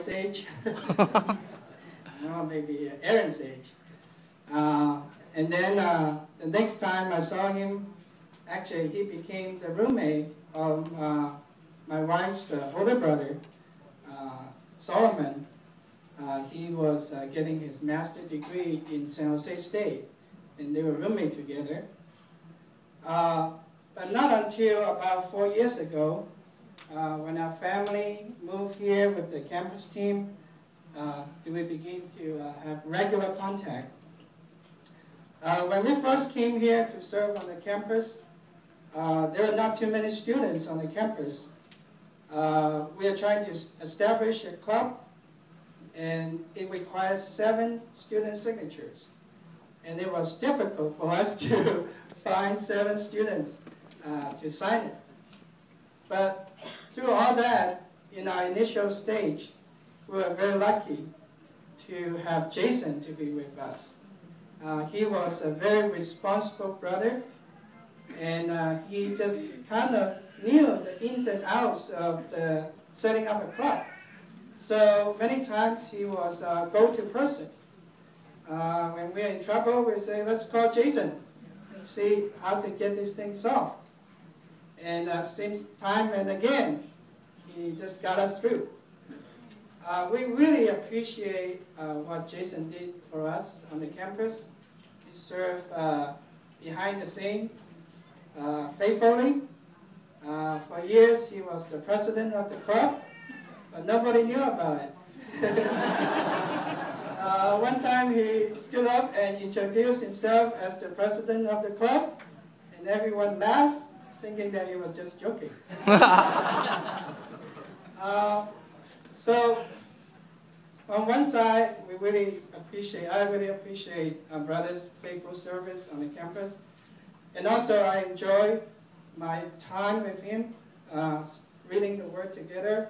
age, no, maybe Aaron's age. And then the next time I saw him, actually he became the roommate of my wife's older brother, Solomon. He was getting his master's degree in San Jose State, and they were roommates together. But not until about 4 years ago, when our family moved here with the campus team, do we begin to have regular contact. When we first came here to serve on the campus, there were not too many students on the campus. We are trying to establish a club, and it requires 7 student signatures. And it was difficult for us to find 7 students to sign it. But through all that, in our initial stage, we were very lucky to have Jason to be with us. He was a very responsible brother, and he just kind of knew the ins and outs of the setting up a club. So many times he was a go-to person. When we're in trouble, we say, let's call Jason and see how to get this thing solved. And since time and again, he just got us through. We really appreciate what Jason did for us on the campus. He served behind the scene faithfully. For years, he was the president of the club, but nobody knew about it. One time, he stood up and introduced himself as the president of the club, and everyone laughed, thinking that he was just joking. So, on one side, I really appreciate our brother's faithful service on the campus. And also, I enjoy my time with him, reading the Word together,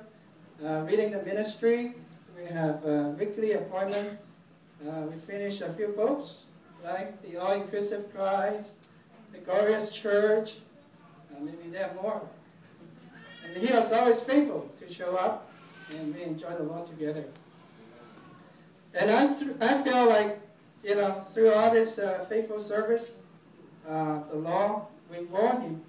reading the ministry. We have a weekly appointment. We finish a few books, like The All-Inclusive Christ, The Glorious Church, maybe there are more. And he was always faithful to show up, and we enjoy the Lord together. And I feel like, through all this faithful service, the Lord reward him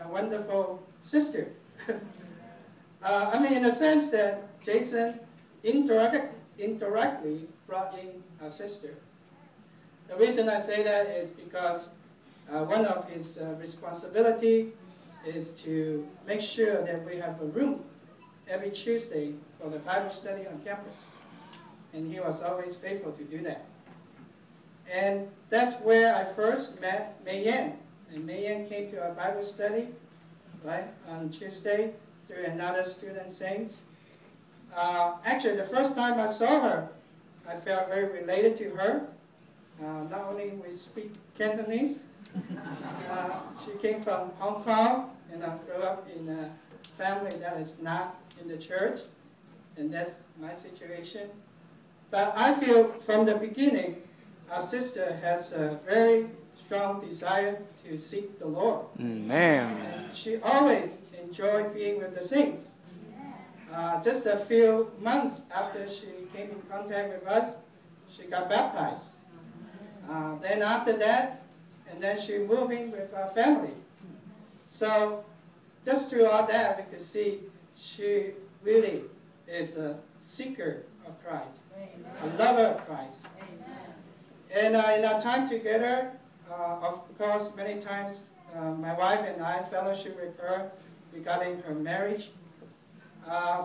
a wonderful sister. In the sense that Jason indirectly brought in a sister. The reason I say that is because one of his responsibility is to make sure that we have a room every Tuesday for the Bible study on campus. And he was always faithful to do that. And that's where I first met Mei Yan. And Mei Yan came to our Bible study, right, on Tuesday through another student saint. Actually, the first time I saw her, I felt very related to her. Not only we speak Cantonese, she came from Hong Kong, and I grew up in a family that is not in the church, and that's my situation. But I feel from the beginning, our sister has a very strong desire to seek the Lord. Amen. And she always enjoyed being with the saints. Just a few months after she came in contact with us, she got baptized. Then after that, and then she moved in with our family. So just through all that, we could see she really is a seeker of Christ, a lover of Christ. And in our time together, of course, many times my wife and I fellowship with her regarding her marriage.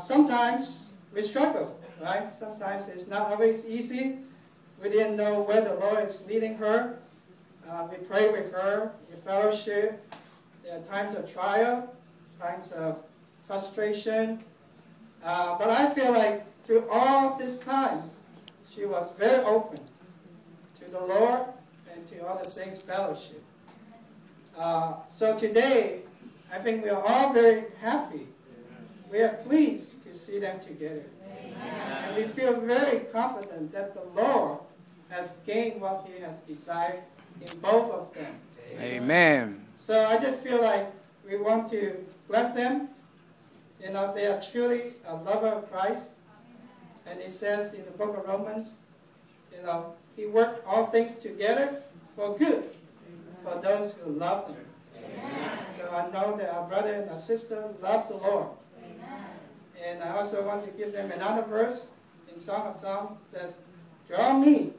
Sometimes we struggle, right? Sometimes it's not always easy. We didn't know where the Lord is leading her. We pray with her, we fellowship. There are times of trial, times of frustration. But I feel like through all this time, she was very open to the Lord and to all the saints' fellowship. So today, I think we are all very happy. We are pleased to see them together. Amen. And we feel very confident that the Lord has gained what He has desired in both of them. Amen. So I just feel like we want to bless them. They are truly a lover of Christ. it says in the book of Romans, he worked all things together for good for those who love him. So I know that our brother and our sister love the Lord. And I also want to give them another verse in Song of Songs. It says, draw me,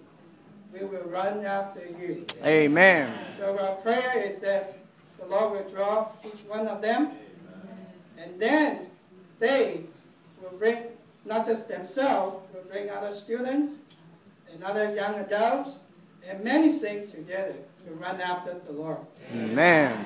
we will run after you. Amen. So our prayer is that the Lord will draw each one of them. And then they will bring, not just themselves, will bring other students and other young adults and many saints together to run after the Lord. Amen.